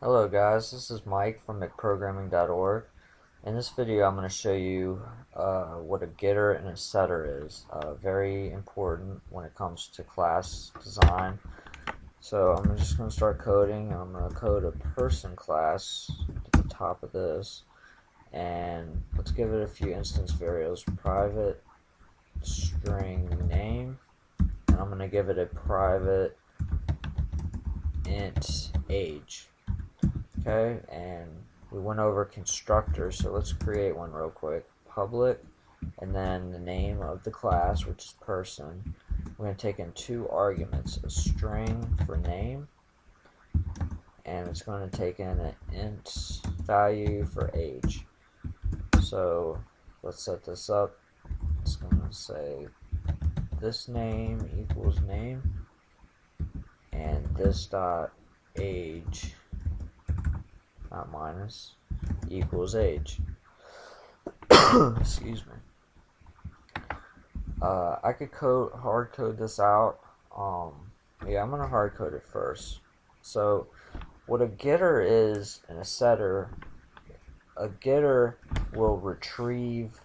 Hello guys, this is Mike from McProgramming.org. In this video I'm going to show you what a getter and a setter is. Very important when it comes to class design. So I'm just going to start coding. I'm going to code a person class at the top of this. And let's give it a few instance variables. Private string name. And I'm going to give it a private int age. Okay, and we went over constructors, so let's create one real quick. Public, and then the name of the class, which is person. We're going to take in two arguments, a string for name, and it's going to take in an int value for age. So let's set this up. It's going to say this name equals name, and this dot age, not minus, equals age. Excuse me. I could hard code this out. Yeah, I'm gonna hard code it first. So, what a getter is and a setter, a getter will retrieve.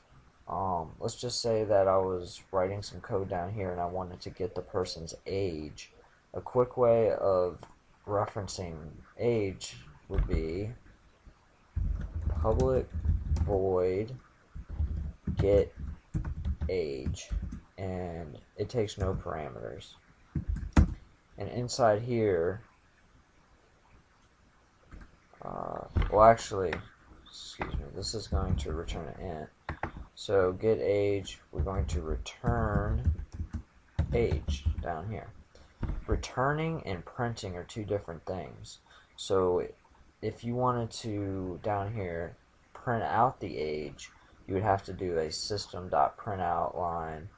Let's just say that I was writing some code down here and I wanted to get the person's age. A quick way of referencing age would be public void get age, and it takes no parameters. And inside here, well actually, excuse me, this is going to return an int. So get age, we're going to return age down here. Returning and printing are two different things. So if you wanted to, down here, print out the age, you would have to do a system.printout line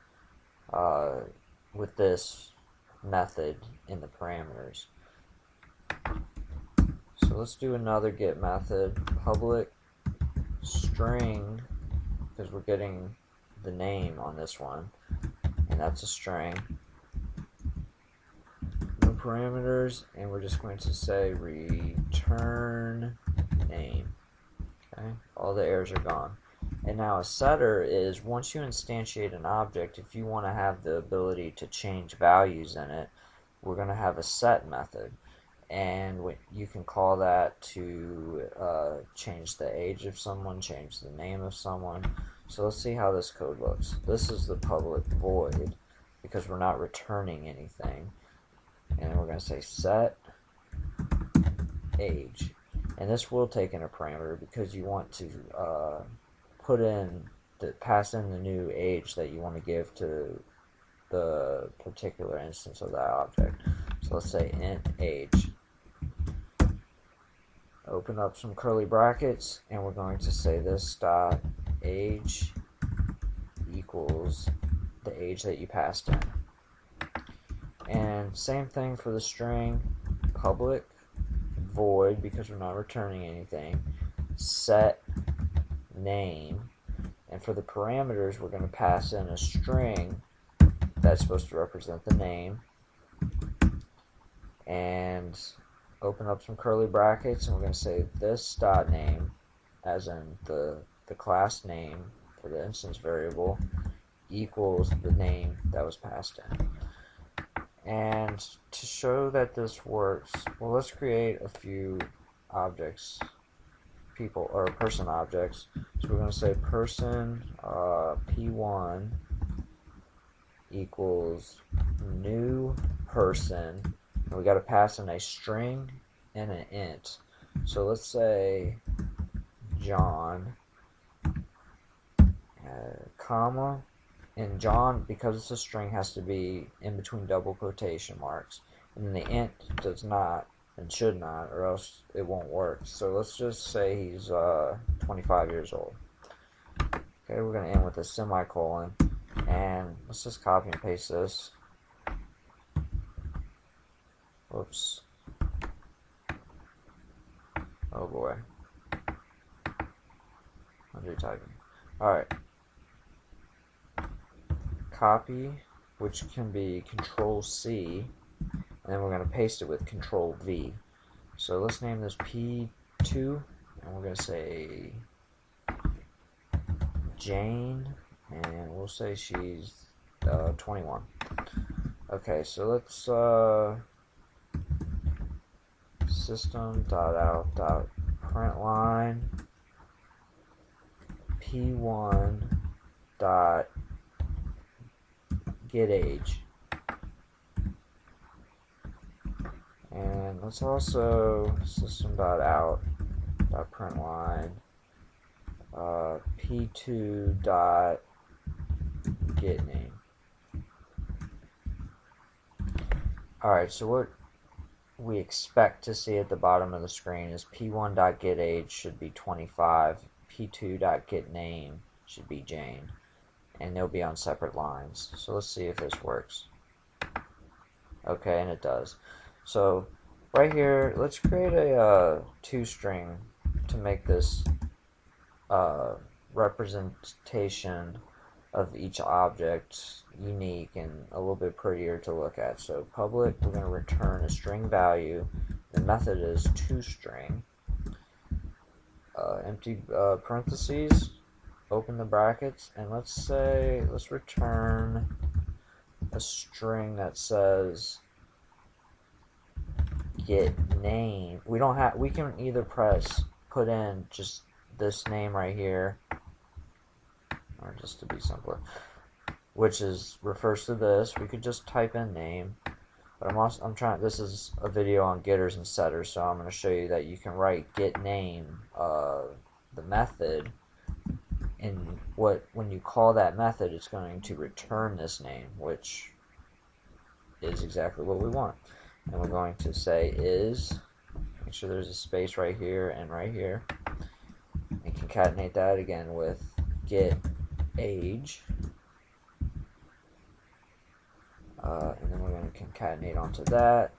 with this method in the parameters. So let's do another get method, public string, because we're getting the name on this one, and that's a string. No parameters, and we're just going to say return name. Okay, all the errors are gone. And now a setter is, once you instantiate an object, if you want to have the ability to change values in it, we're going to have a set method, and you can call that to change the age of someone, change the name of someone. So let's see how this code looks. This is the public void because we're not returning anything, and we're going to say set age, and this will take in a parameter because you want to pass in the new age that you want to give to the particular instance of that object. So let's say int age. Open up some curly brackets, and we're going to say this dot age equals the age that you passed in. And same thing for the string, public void, because we're not returning anything, set name, and for the parameters we're going to pass in a string that's supposed to represent the name, and open up some curly brackets, and we're going to say this dot name, as in the class name for the instance variable, equals the name that was passed in. And to show that this works, well, let's create a few objects, people or person objects. So we're going to say person p1 equals new person, and we got to pass in a string and an int. So let's say John, comma, and John, because it's a string, has to be in between double quotation marks, and then the int does not and should not, or else it won't work. So let's just say he's 25 years old. Okay, we're going to end with a semicolon, and let's just copy and paste this. Whoops. Oh boy. I'm retyping. Alright. Copy, which can be Control C, and then we're going to paste it with Control V. So let's name this P2, and we're going to say Jane, and we'll say she's 21. Okay, so let's system.out.println P1 dot get age, and let's also system.out.println P2 dot get name. Alright, so what we expect to see at the bottom of the screen is P1 dot get age should be 25, P2 dot get name should be Jane, and they'll be on separate lines. So let's see if this works. Okay, and it does. So right here, let's create a toString to make this representation of each object unique and a little bit prettier to look at. So public, we're going to return a string value. The method is toString. Empty parentheses, open the brackets, and let's return a string that says get name. We can either put in just this name right here, or just to be simpler, which refers to this. We could just type in name, but this is a video on getters and setters, so I'm going to show you that you can write get name, the method, and when you call that method, it's going to return this name, which is exactly what we want. And we're going to say is, make sure there's a space right here and right here, and concatenate that again with get age, and then we're going to concatenate onto that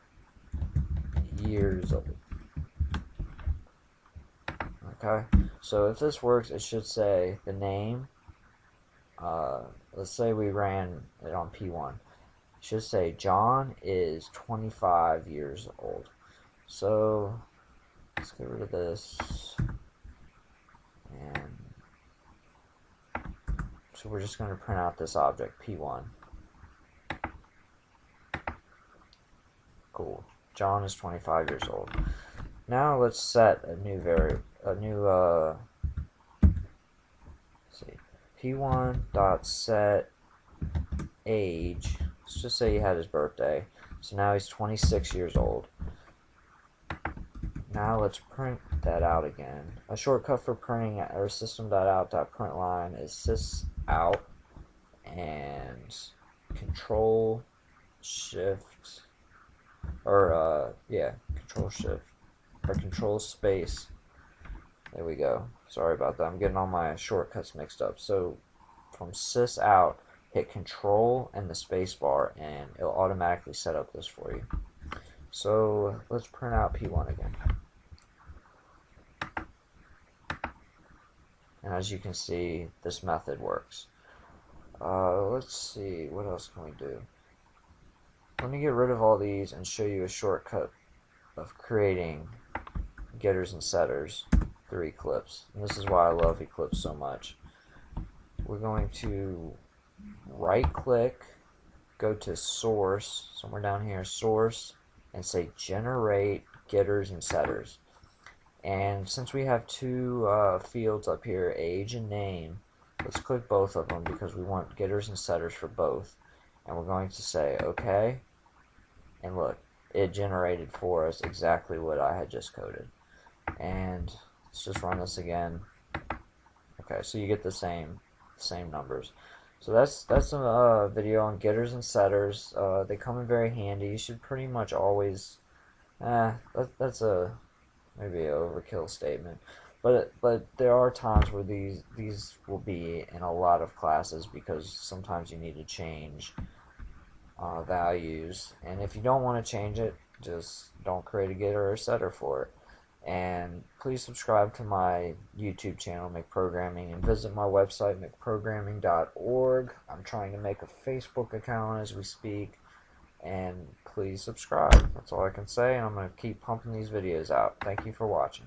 years old. Okay, so if this works, it should say the name. Let's say we ran it on P1. It should say John is 25 years old. So let's get rid of this, and so we're just going to print out this object P1. Cool. John is 25 years old. Now let's set a new P1 dot set age. Let's just say he had his birthday. So now he's 26 years old. Now let's print that out again. A shortcut for printing our system.out.println is sysout and control shift, or control shift or control space. There we go. Sorry about that. I'm getting all my shortcuts mixed up. So from sysout, hit control and the space bar, and it'll automatically set up this for you. So let's print out P1 again. And as you can see, this method works. Let's see, what else can we do? Let me get rid of all these and show you a shortcut of creating getters and setters through Eclipse. And this is why I love Eclipse so much. We're going to right click, go to source, somewhere down here, source, and say generate getters and setters. And since we have two fields up here, age and name, let's click both of them because we want getters and setters for both. And we're going to say OK, and look, it generated for us exactly what I had just coded. And let's just run this again. Okay, so you get the same numbers. So that's a video on getters and setters. They come in very handy. You should pretty much always. That's maybe an overkill statement, but there are times where these will be in a lot of classes because sometimes you need to change values, and if you don't want to change it, just don't create a getter or setter for it. And please subscribe to my YouTube channel, McProgramming, and visit my website, mcprogramming.org. I'm trying to make a Facebook account as we speak. and please subscribe. That's all I can say, and I'm going to keep pumping these videos out. Thank you for watching.